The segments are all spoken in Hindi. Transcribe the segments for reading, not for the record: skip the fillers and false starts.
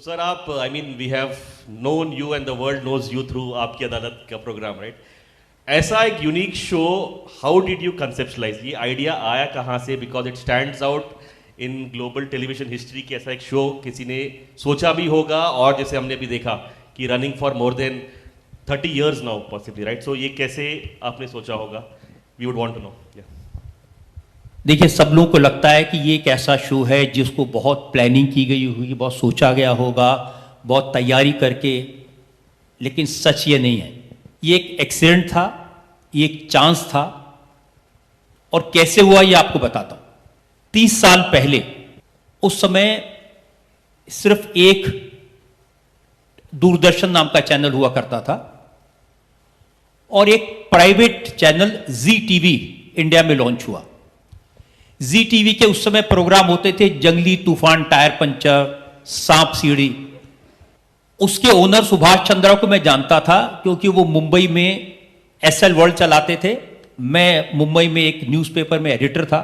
सर आप I mean we have known you and the world knows you through Aapki Adalat का प्रोग्राम, राइट? ऐसा एक unique show, how did you conceptualise? ये आइडिया आया कहाँ से? Because it stands out in global television history की ऐसा एक शो किसी ने सोचा भी होगा, और जैसे हमने अभी देखा कि running for more than 30 years now possibly, right? So ये कैसे आपने सोचा होगा? We would want to know. देखिए, सब लोगों को लगता है कि ये एक ऐसा शो है जिसको बहुत प्लानिंग की गई होगी, बहुत सोचा गया होगा, बहुत तैयारी करके, लेकिन सच ये नहीं है। ये एक एक्सीडेंट था, ये एक चांस था, और कैसे हुआ ये आपको बताता हूं। 30 साल पहले, उस समय सिर्फ एक दूरदर्शन नाम का चैनल हुआ करता था और एक प्राइवेट चैनल जी टीवी इंडिया में लॉन्च हुआ। जी टीवी के उस समय प्रोग्राम होते थे जंगली तूफान, टायर पंचर, सांप सीढ़ी। उसके ओनर सुभाष चंद्रा को मैं जानता था क्योंकि वो मुंबई में एसएल वर्ल्ड चलाते थे। मैं मुंबई में एक न्यूज़पेपर में एडिटर था,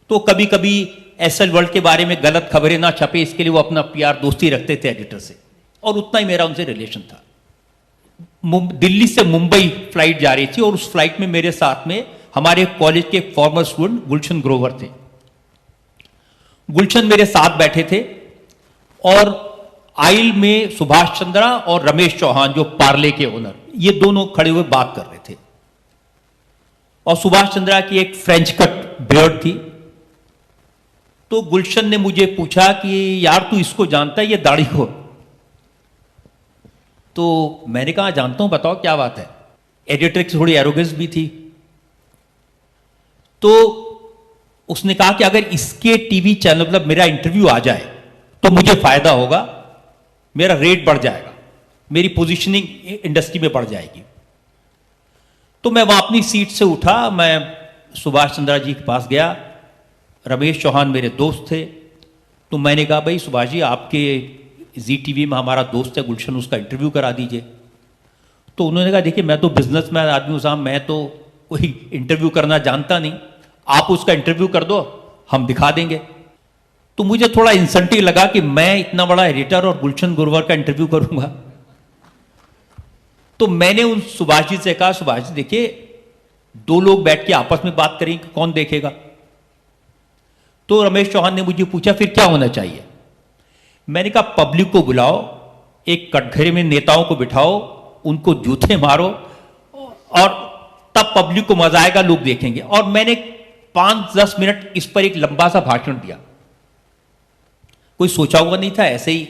तो कभी कभी एसएल वर्ल्ड के बारे में गलत खबरें ना छपे, इसके लिए वो अपना पीआर दोस्ती रखते थे एडिटर से, और उतना ही मेरा उनसे रिलेशन था। दिल्ली से मुंबई फ्लाइट जा रही थी और उस फ्लाइट में मेरे साथ में हमारे कॉलेज के फॉर्मर स्टूडेंट गुलशन ग्रोवर थे। गुलशन मेरे साथ बैठे थे और आइल में सुभाष चंद्रा और रमेश चौहान, जो पार्ले के ओनर, ये दोनों खड़े हुए बात कर रहे थे। और सुभाष चंद्रा की एक फ्रेंच कट बियर्ड थी। तो गुलशन ने मुझे पूछा कि यार तू इसको जानता है, ये दाढ़ी को? तो मैंने कहा जानता हूं, बताओ क्या बात है। एडिटर की थोड़ी एरोगेंस भी थी। तो उसने कहा कि अगर इसके टीवी चैनल, मतलब मेरा इंटरव्यू आ जाए तो मुझे फायदा होगा, मेरा रेट बढ़ जाएगा, मेरी पोजीशनिंग इंडस्ट्री में बढ़ जाएगी। तो मैं वहां अपनी सीट से उठा, मैं सुभाष चंद्रा जी के पास गया। रमेश चौहान मेरे दोस्त थे। तो मैंने कहा भाई सुभाष जी, आपके जी टीवी में हमारा दोस्त है गुलशन, उसका इंटरव्यू करा दीजिए। तो उन्होंने कहा देखिए मैं तो बिजनेसमैन आदमी हूं साहब, मैं तो कोई इंटरव्यू करना जानता नहीं, आप उसका इंटरव्यू कर दो, हम दिखा देंगे। तो मुझे थोड़ा इंसेंटिव लगा कि मैं इतना बड़ा एडिटर और गुलशन ग्रोवर का इंटरव्यू करूंगा। तो मैंने उन सुभाष जी से कहा, सुभाष जी देखिए, दो लोग बैठ के आपस में बात करेंगे, कौन देखेगा? तो रमेश चौहान ने मुझे पूछा फिर क्या होना चाहिए? मैंने कहा पब्लिक को बुलाओ, एक कटघरे में नेताओं को बिठाओ, उनको जूते मारो, और तब पब्लिक को मजा आएगा, लोग देखेंगे। और मैंने 5-10 मिनट इस पर एक लंबा सा भाषण दिया। कोई सोचा हुआ नहीं था, ऐसे ही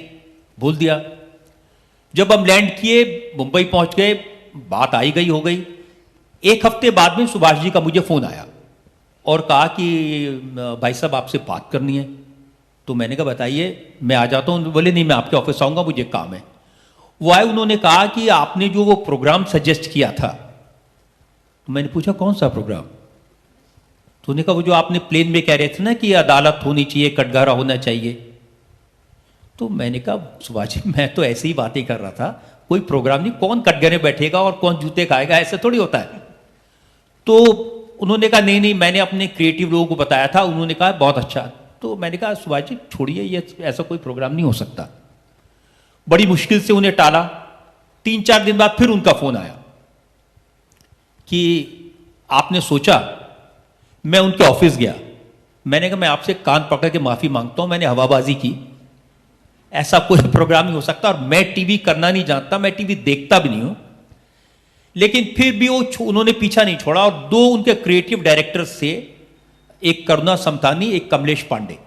बोल दिया। जब हम लैंड किए, मुंबई पहुंच गए, बात आई गई हो गई। एक हफ्ते बाद में सुभाष जी का मुझे फोन आया और कहा कि भाई साहब आपसे बात करनी है। तो मैंने कहा बताइए, मैं आ जाता हूं। बोले नहीं, मैं आपके ऑफिस आऊंगा, मुझे काम है। वो आए, उन्होंने कहा कि आपने जो वो प्रोग्राम सजेस्ट किया था। तो मैंने पूछा कौन सा प्रोग्राम? तो उन्होंने कहा वो जो आपने प्लेन में कह रहे थे ना कि अदालत होनी चाहिए, कटघरा होना चाहिए। तो मैंने कहा सुभाष जी मैं तो ऐसे ही बातें कर रहा था, कोई प्रोग्राम नहीं, कौन कटघरे बैठेगा और कौन जूते खाएगा, ऐसे थोड़ी होता है। तो उन्होंने कहा नहीं नहीं, मैंने अपने क्रिएटिव लोगों को बताया था। उन्होंने कहा बहुत अच्छा। तो मैंने कहा सुभाष जी छोड़िए, ये ऐसा कोई प्रोग्राम नहीं हो सकता। बड़ी मुश्किल से उन्हें टाला। 3-4 दिन बाद फिर उनका फोन आया कि आपने सोचा? मैं उनके ऑफिस गया। मैंने कहा मैं आपसे कान पकड़ के माफी मांगता हूं, मैंने हवाबाजी की, ऐसा कोई प्रोग्राम नहीं हो सकता, और मैं टीवी करना नहीं जानता, मैं टीवी देखता भी नहीं हूं। लेकिन फिर भी वो उन्होंने पीछा नहीं छोड़ा, और 2 उनके क्रिएटिव डायरेक्टर से, एक करुणा समतानी, एक कमलेश पांडे।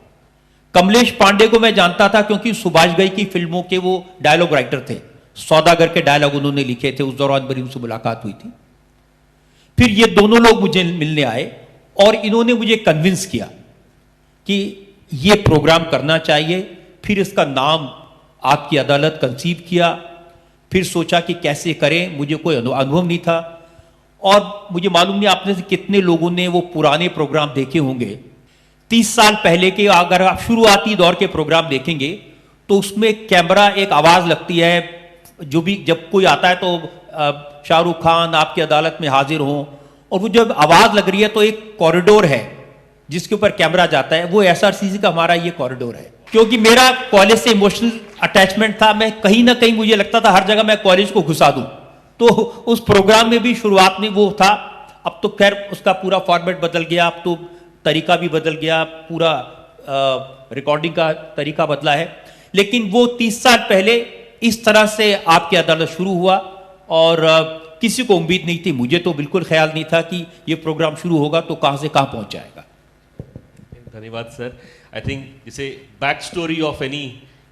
कमलेश पांडे को मैं जानता था क्योंकि सुभाष घई की फिल्मों के वो डायलॉग राइटर थे। सौदागर के डायलॉग उन्होंने लिखे थे, उस दौरान मेरी उनसे मुलाकात हुई थी। फिर ये दोनों लोग मुझे मिलने आए और इन्होंने मुझे कन्विंस किया कि ये प्रोग्राम करना चाहिए। फिर इसका नाम आपकी अदालत कंसीव किया। फिर सोचा कि कैसे करें, मुझे कोई अनुभव नहीं था। और मुझे मालूम नहीं आपने से कितने लोगों ने वो पुराने प्रोग्राम देखे होंगे। 30 साल पहले के अगर आप शुरुआती दौर के प्रोग्राम देखेंगे तो उसमें कैमरा, एक आवाज लगती है, जो भी जब कोई आता है तो शाहरुख खान आपकी अदालत में हाजिर हों, और वो जब आवाज लग रही है तो एक कॉरिडोर है जिसके ऊपर कैमरा जाता है। वो एसआरसीसी का हमारा ये कॉरिडोर है। क्योंकि मेरा कॉलेज से इमोशनल अटैचमेंट था, मैं कहीं ना कहीं मुझे लगता था हर जगह मैं कॉलेज को घुसा दूं। तो उस प्रोग्राम में भी शुरुआत में वो था। अब तो खैर उसका पूरा फॉर्मेट बदल गया, अब तो तरीका भी बदल गया, पूरा रिकॉर्डिंग का तरीका बदला है। लेकिन वो 30 साल पहले इस तरह से आपकी अदालत शुरू हुआ और किसी को उम्मीद नहीं थी, मुझे तो बिल्कुल ख्याल नहीं था कि ये प्रोग्राम शुरू होगा तो कहां से कहां पहुंच जाएगा। धन्यवाद सर। आई थिंक जैसे back story of any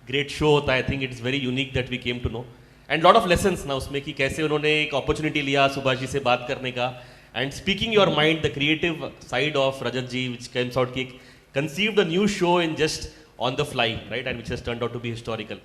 great show होता है, I think it's very unique that we came to know and lot of lessons ना उसमें कि कैसे उन्होंने एक अपॉर्चुनिटी लिया सुभाष जी से बात करने का and speaking your mind, the creative side of Rajat ji which comes out की conceived a new show in just on the fly, right, and which has turned out to be historical.